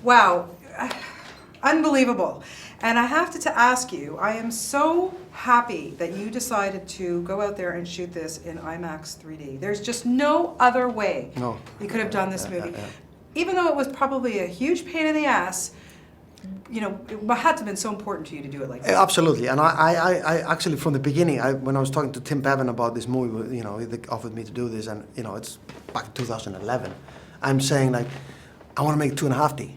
Wow, unbelievable. And I have to ask you, I am so happy that you decided to go out there and shoot this in IMAX 3D. There's just no other way you could have done this movie. Even though it was probably a huge pain in the ass, you know, it had to have been so important to you to do it like that. Absolutely, and I actually from the beginning, when I was talking to Tim Bevan about this movie, you know, he offered me to do this, and you know, it's back in 2011. I'm saying like, I want to make 2.5D.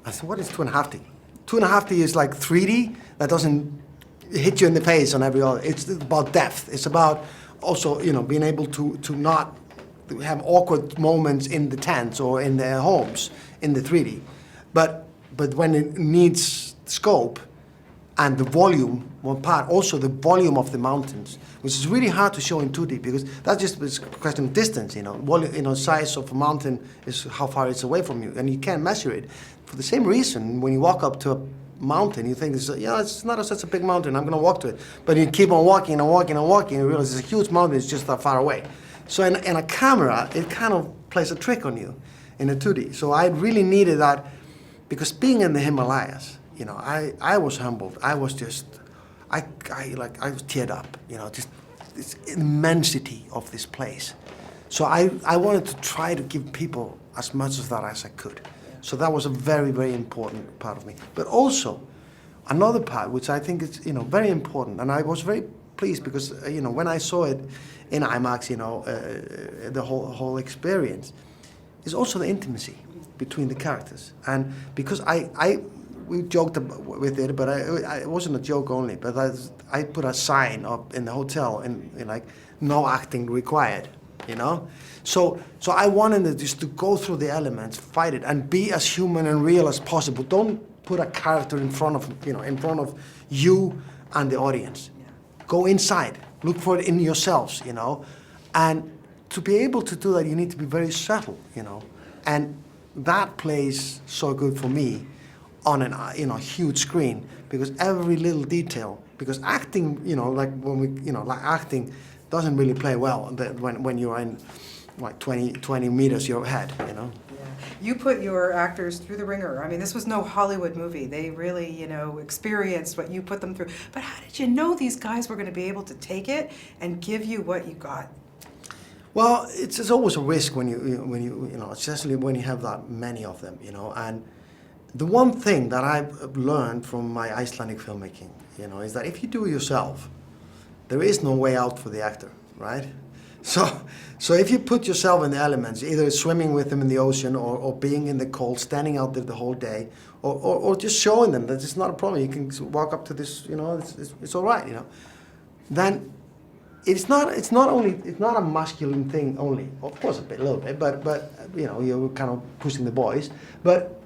I said, what is 2.5D? 2.5D is like 3D that doesn't hit you in the face on every other. It's about depth. It's about also, you know, being able to not have awkward moments in the tents or in their homes in the 3D, but when it needs scope and the volume, one part, also the volume of the mountains, which is really hard to show in 2D because that's just a question of distance, you know. Volume, you know, size of a mountain is how far it's away from you, and you can't measure it. For the same reason, when you walk up to a mountain, you think, it's not such a big mountain, I'm going to walk to it. But you keep on walking and walking and walking, and you realize it's a huge mountain, it's just that far away. So in a camera, it kind of plays a trick on you in a 2D. So I really needed that. Because being in the Himalayas, you know, I was humbled. I was just, I was teared up, you know, just this immensity of this place. So I wanted to try to give people as much of that as I could. So that was a very, very important part of me. But also, another part, which I think is, you know, very important, and I was very pleased because, you know, when I saw it in IMAX, you know, the whole experience, is also the intimacy between the characters. And because we joked with it, but it wasn't a joke only, but I put a sign up in the hotel in like, no acting required, you know? So I wanted it just to go through the elements, fight it, and be as human and real as possible. Don't put a character in front of you and the audience. Go inside, look for it in yourselves, you know? And to be able to do that, you need to be very subtle, you know? And that plays so good for me on an huge screen because every little detail, because acting, you know, like when we, you know, like acting doesn't really play well when you're in like 20 meters your head, you know. Yeah. You put your actors through the ringer. I mean, this was no Hollywood movie. They really, you know, experienced what you put them through. But how did you know these guys were going to be able to take it and give you what you got? Well, it's always a risk when you know, especially when you have that many of them, you know. And the one thing that I've learned from my Icelandic filmmaking, you know, is that if you do it yourself, there is no way out for the actor, right? So if you put yourself in the elements, either swimming with them in the ocean or being in the cold, standing out there the whole day, or just showing them that it's not a problem, you can walk up to this, you know, it's all right, you know, then it's not a masculine thing only. Of course, a little bit, but you know, you're kind of pushing the boys. But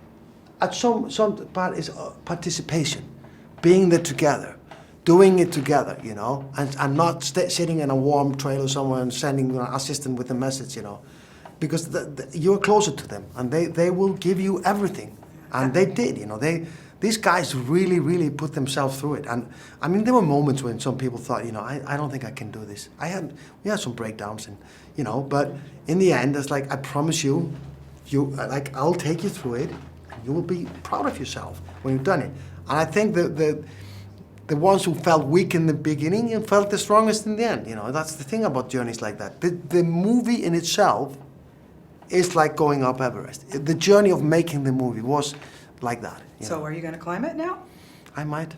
at some part is participation, being there together, doing it together, you know, and not sitting in a warm trailer somewhere and sending an assistant with a message, you know, because you're closer to them and they will give you everything, and they did, you know, These guys really, really put themselves through it. And I mean, there were moments when some people thought, you know, I don't think I can do this. We had some breakdowns, and, you know, but in the end, it's like, I promise you, I'll take you through it. You will be proud of yourself when you've done it. And I think the ones who felt weak in the beginning and felt the strongest in the end, you know, that's the thing about journeys like that. The movie in itself is like going up Everest. The journey of making the movie was like that. So are you going to climb it now? I might.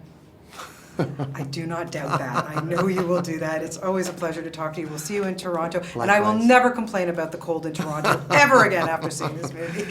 I do not doubt that. I know you will do that. It's always a pleasure to talk to you. We'll see you in Toronto. Likewise. And I will never complain about the cold in Toronto ever again after seeing this movie.